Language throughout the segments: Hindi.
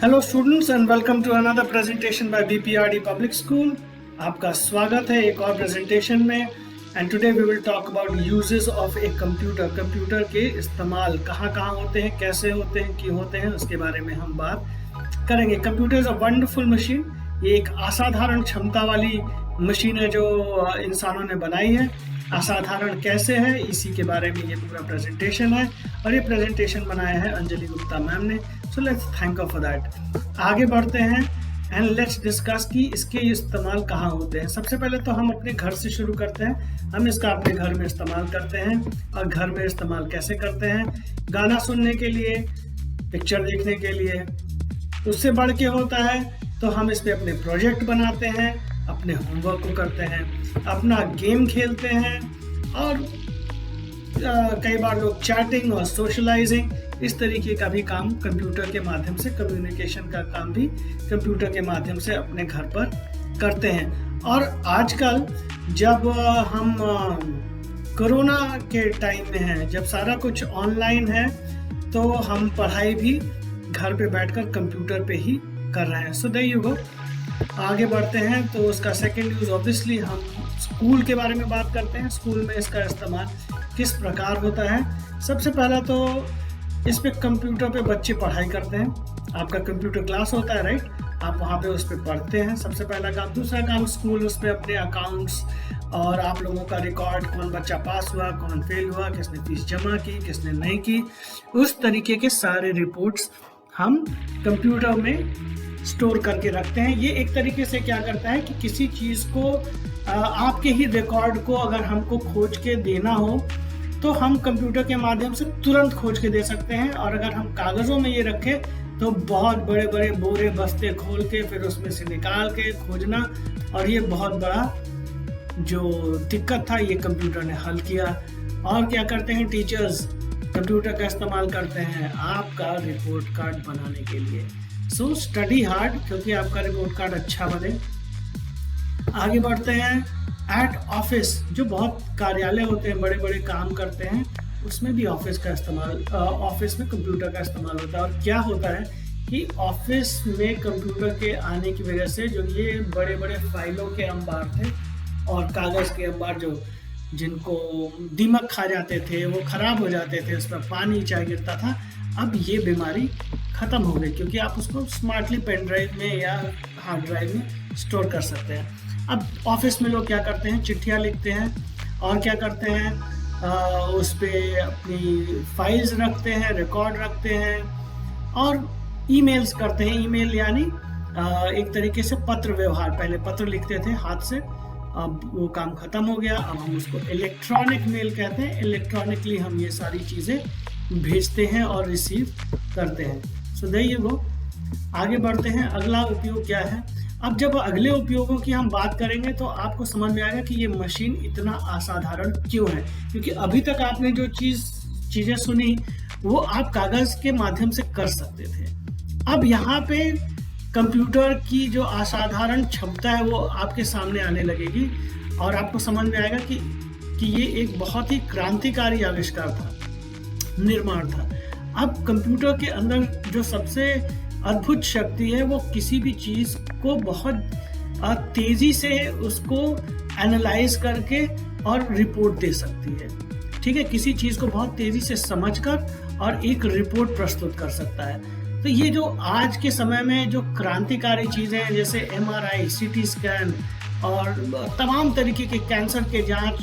Hello students and welcome to another presentation by BPRD public school. आपका स्वागत है एक और प्रेजेंटेशन में। And today we will talk about uses of a computer. Computer के इस्तेमाल कहाँ कहाँ होते हैं, कैसे होते हैं, क्यों होते हैं, उसके बारे में हम बात करेंगे। Computer is a wonderful machine. ये एक असाधारण क्षमता वाली मशीन है जो इंसानों ने बनाई है। असाधारण कैसे है, इसी के बारे में ये पूरा प्रेजेंटेशन है और ये प्रेजेंटेशन बनाया है अंजलि गुप्ता मैम ने। So let's thank you for that. आगे बढ़ते हैं एंड लेट्स डिस्कस कि इसके इस्तेमाल कहाँ होते हैं। सबसे पहले तो हम अपने घर से शुरू करते हैं। हम इसका अपने घर में इस्तेमाल करते हैं। और घर में इस्तेमाल कैसे करते हैं? गाना सुनने के लिए, पिक्चर देखने के लिए। उससे बढ़ के होता है तो हम इस पे अपने प्रोजेक्ट बनाते हैं, अपने होमवर्क को करते हैं, अपना गेम खेलते हैं और कई बार लोग चैटिंग और सोशलाइजिंग, इस तरीके का भी काम कंप्यूटर के माध्यम से, कम्युनिकेशन का काम भी कंप्यूटर के माध्यम से अपने घर पर करते हैं। और आजकल जब हम कोरोना के टाइम में हैं, जब सारा कुछ ऑनलाइन है, तो हम पढ़ाई भी घर पे बैठकर कंप्यूटर पे ही कर रहे हैं। So there you go. आगे बढ़ते हैं तो उसका सेकेंड यूज ऑब्वियसली हम स्कूल के बारे में बात करते हैं। स्कूल में इसका इस्तेमाल किस प्रकार होता है? सबसे पहला तो इस पे कंप्यूटर पे बच्चे पढ़ाई करते हैं। आपका कंप्यूटर क्लास होता है, राइट? आप वहाँ पे उस पर पढ़ते हैं, सबसे पहला काम। दूसरा काम, स्कूल उस पर अपने अकाउंट्स और आप लोगों का रिकॉर्ड, कौन बच्चा पास हुआ, कौन फेल हुआ, किसने फीस जमा की, किसने नहीं की, उस तरीके के सारे रिपोर्ट्स हम कंप्यूटर में स्टोर करके रखते हैं। ये एक तरीके से क्या करता है कि किसी चीज़ को, आपके ही रिकॉर्ड को अगर हमको खोज के देना हो तो हम कंप्यूटर के माध्यम से तुरंत खोज के दे सकते हैं। और अगर हम कागज़ों में ये रखें तो बहुत बड़े बड़े बोरे बस्ते खोल के फिर उसमें से निकाल के खोजना, और ये बहुत बड़ा जो दिक्कत था ये कंप्यूटर ने हल किया। और क्या करते हैं टीचर्स? कंप्यूटर का इस्तेमाल करते हैं आपका रिपोर्ट कार्ड बनाने के लिए। सो स्टडी हार्ड, क्योंकि आपका रिपोर्ट कार्ड अच्छा बने। आगे बढ़ते हैं एट ऑफिस। जो बहुत कार्यालय होते हैं, बड़े बड़े काम करते हैं, उसमें भी ऑफिस का इस्तेमाल, ऑफिस में कंप्यूटर का इस्तेमाल होता है। और क्या होता है कि ऑफिस में कंप्यूटर के आने की वजह से जो ये बड़े बड़े फाइलों के अंबार थे और कागज़ के अंबार जो जिनको दीमक खा जाते थे, वो ख़राब हो जाते थे, उस पर पानी चाय गिरता था, अब ये बीमारी ख़त्म हो गई, क्योंकि आप उसको स्मार्टली पेन ड्राइव में या हार्ड ड्राइव में स्टोर कर सकते हैं। अब ऑफिस में लोग क्या करते हैं? चिट्ठियाँ लिखते हैं और क्या करते हैं, उस पर अपनी फाइल्स रखते हैं, रिकॉर्ड रखते हैं और ईमेल्स करते हैं। ईमेल यानी एक तरीके से पत्र व्यवहार। पहले पत्र लिखते थे हाथ से, अब वो काम ख़त्म हो गया। अब हम उसको इलेक्ट्रॉनिक मेल कहते हैं। इलेक्ट्रॉनिकली हम ये सारी चीज़ें भेजते हैं और रिसीव करते हैं। So there you go. आगे बढ़ते हैं, अगला उपयोग क्या है? अब जब अगले उपयोगों की हम बात करेंगे तो आपको समझ में आएगा कि ये मशीन इतना असाधारण क्यों है। क्योंकि अभी तक आपने जो चीज़ें सुनी वो आप कागज़ के माध्यम से कर सकते थे। अब यहाँ पे कंप्यूटर की जो असाधारण क्षमता है वो आपके सामने आने लगेगी और आपको समझ में आएगा कि ये एक बहुत ही क्रांतिकारी आविष्कार था, निर्माण था। अब कंप्यूटर के अंदर जो सबसे अद्भुत शक्ति है वो किसी भी चीज़ को बहुत तेज़ी से उसको एनालाइज करके और रिपोर्ट दे सकती है। ठीक है, किसी चीज़ को बहुत तेज़ी से समझकर और एक रिपोर्ट प्रस्तुत कर सकता है। तो ये जो आज के समय में जो क्रांतिकारी चीज़ें हैं, जैसे MRI, CT स्कैन और तमाम तरीके के कैंसर के जांच,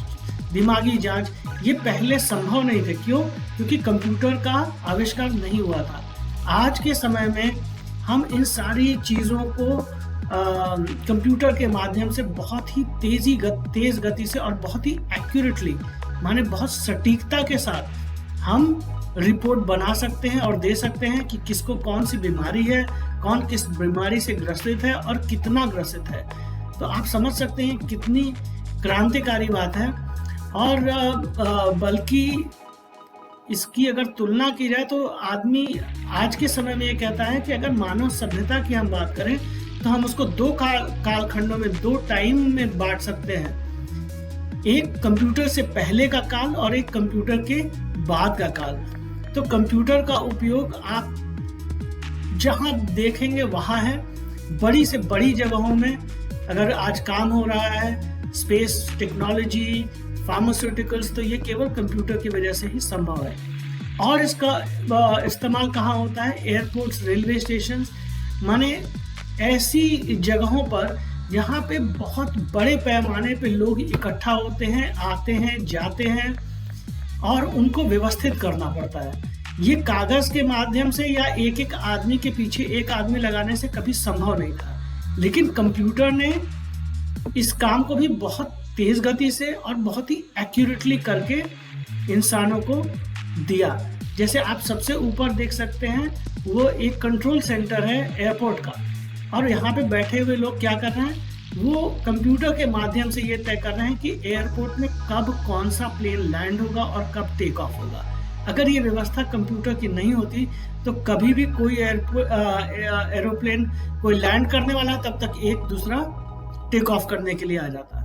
दिमागी जांच, ये पहले संभव नहीं थे। क्यों? क्योंकि कंप्यूटर का आविष्कार नहीं हुआ था। आज के समय में हम इन सारी चीज़ों को कंप्यूटर के माध्यम से बहुत ही तेज़ गति से और बहुत ही एक्यूरेटली, माने बहुत सटीकता के साथ हम रिपोर्ट बना सकते हैं और दे सकते हैं कि किसको कौन सी बीमारी है, कौन किस बीमारी से ग्रसित है और कितना ग्रसित है। तो आप समझ सकते हैं कितनी क्रांतिकारी बात है। और बल्कि इसकी अगर तुलना की जाए तो आदमी आज के समय में ये कहता है कि अगर मानव सभ्यता की हम बात करें तो हम उसको दो कालखंडों में, दो टाइम में बांट सकते हैं। एक कंप्यूटर से पहले का काल और एक कंप्यूटर के बाद का काल। तो कंप्यूटर का उपयोग आप जहाँ देखेंगे वहाँ है। बड़ी से बड़ी जगहों में अगर आज काम हो रहा है, स्पेस टेक्नोलॉजी, फार्मास्यूटिकल्स, तो ये केवल कंप्यूटर की वजह से ही संभव है। और इसका इस्तेमाल कहाँ होता है? एयरपोर्ट्स, रेलवे स्टेशन, माने ऐसी जगहों पर जहाँ पे बहुत बड़े पैमाने पे लोग इकट्ठा होते हैं, आते हैं, जाते हैं और उनको व्यवस्थित करना पड़ता है। ये कागज़ के माध्यम से या एक-एक आदमी के पीछे एक आदमी लगाने से कभी संभव नहीं था। लेकिन कंप्यूटर ने इस काम को भी बहुत तेज़ गति से और बहुत ही एक्यूरेटली करके इंसानों को दिया। जैसे आप सबसे ऊपर देख सकते हैं, वो एक कंट्रोल सेंटर है एयरपोर्ट का, और यहाँ पे बैठे हुए लोग क्या कर रहे हैं? वो कंप्यूटर के माध्यम से ये तय कर रहे हैं कि एयरपोर्ट में कब कौन सा प्लेन लैंड होगा और कब टेक ऑफ होगा। अगर ये व्यवस्था कंप्यूटर की नहीं होती तो कभी भी कोई एरोप्लेन कोई लैंड करने वाला तब तक एक दूसरा टेक ऑफ करने के लिए आ जाता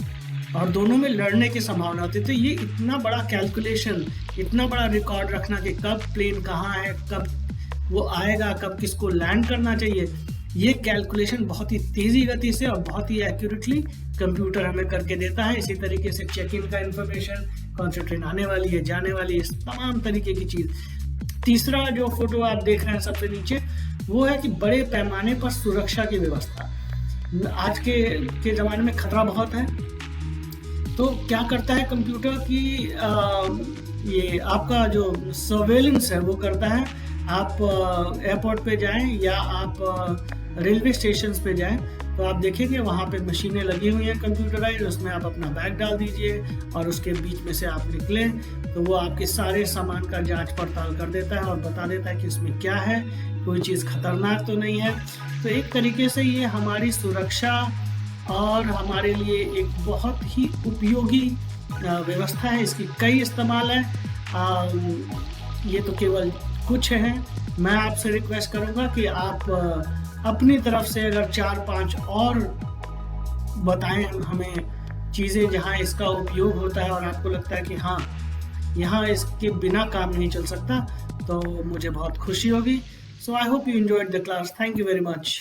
और दोनों में लड़ने की संभावना होती। तो ये इतना बड़ा कैलकुलेशन, इतना बड़ा रिकॉर्ड रखना कि कब प्लेन कहाँ है, कब वो आएगा, कब किसको लैंड करना चाहिए, ये कैलकुलेशन बहुत ही तेज़ी गति से और बहुत ही एक्यूरेटली कंप्यूटर हमें करके देता है। इसी तरीके से चेक इन का इन्फॉर्मेशन, कौन सी ट्रेन आने वाली है, जाने वाली है, इस तमाम तरीके की चीज़। तीसरा जो फोटो आप देख रहे हैं सबसे नीचे, वो है कि बड़े पैमाने पर सुरक्षा की व्यवस्था। आज के ज़माने में खतरा बहुत है, तो क्या करता है कंप्यूटर की ये आपका जो सर्वेलेंस है वो करता है। आप एयरपोर्ट पे जाएं या आप रेलवे स्टेशन पे जाएं तो आप देखेंगे वहाँ पे मशीनें लगी हुई हैं कंप्यूटराइज, उसमें आप अपना बैग डाल दीजिए और उसके बीच में से आप निकलें तो वो आपके सारे सामान का जांच पड़ताल कर देता है और बता देता है कि इसमें क्या है, कोई चीज़ खतरनाक तो नहीं है। तो एक तरीके से ये हमारी सुरक्षा और हमारे लिए एक बहुत ही उपयोगी व्यवस्था है। इसकी कई इस्तेमाल हैं, ये तो केवल कुछ हैं। मैं आपसे रिक्वेस्ट करूंगा कि आप अपनी तरफ से अगर 4-5 और बताएं हमें चीज़ें जहां इसका उपयोग होता है और आपको लगता है कि हाँ यहाँ इसके बिना काम नहीं चल सकता, तो मुझे बहुत खुशी होगी। So I hope you enjoyed the class. Thank you very much.